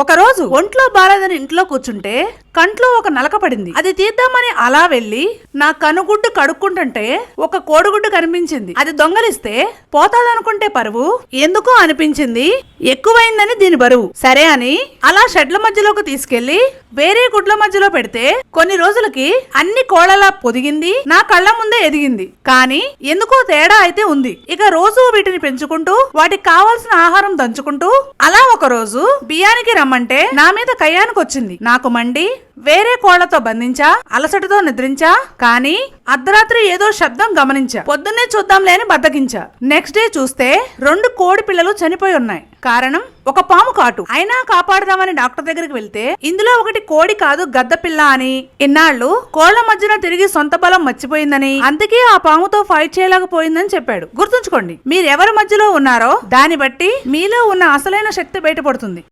ఒకరోజు ఒంట్లో బాలేదని ఇంట్లో కూర్చుంటే కంట్లో ఒక నలక పడింది. అది తీద్దామని అలా వెళ్లి నా కనుగుడ్డు కడుక్కుంటుంటే ఒక కోడిగుడ్డు కనిపించింది. అది దొంగలిస్తే పోతాదనుకుంటే పరువు ఎందుకో అనిపించింది ఎక్కువైందని దీని బరువు. సరే అని అలా షెడ్ల మధ్యలోకి తీసుకెళ్లి వేరే గుడ్ల మధ్యలో పెడితే కొన్ని రోజులకి అన్ని కోళ్లలా పొదిగింది, నా కళ్ళ ముందే ఎదిగింది. కానీ ఎందుకో తేడా అయితే ఉంది. ఇక రోజు వీటిని పెంచుకుంటూ వాటికి కావాల్సిన ఆహారం దంచుకుంటూ అలా ఒక రోజు బియ్యానికి రమ్మంటే నా మీద కయ్యానికొచ్చింది. నాకు మండి వేరే కోళ్లతో బంధించా, అలసటతో నిద్రించా. కానీ అర్ధరాత్రి ఏదో శబ్దం గమనించా. పొద్దున్నే చూద్దాంలే అని బద్దకించా. నెక్స్ట్ డే చూస్తే 2 కోడి పిల్లలు చనిపోయి ఉన్నాయి. కారణం ఒక పాము కాటు. అయినా కాపాడదామని డాక్టర్ దగ్గరికి వెళ్తే ఇందులో ఒకటి కోడి కాదు గద్ద పిల్ల అని, ఇన్నాళ్లు కోళ్ల మధ్యన తిరిగి సొంత బలం మర్చిపోయిందని, అందుకే ఆ పాముతో ఫైట్ చేయలేకపోయిందని చెప్పాడు. గుర్తుంచుకోండి, మీరెవరి మధ్యలో ఉన్నారో దాన్ని బట్టి మీలో ఉన్న అసలైన శక్తి బయటపడుతుంది.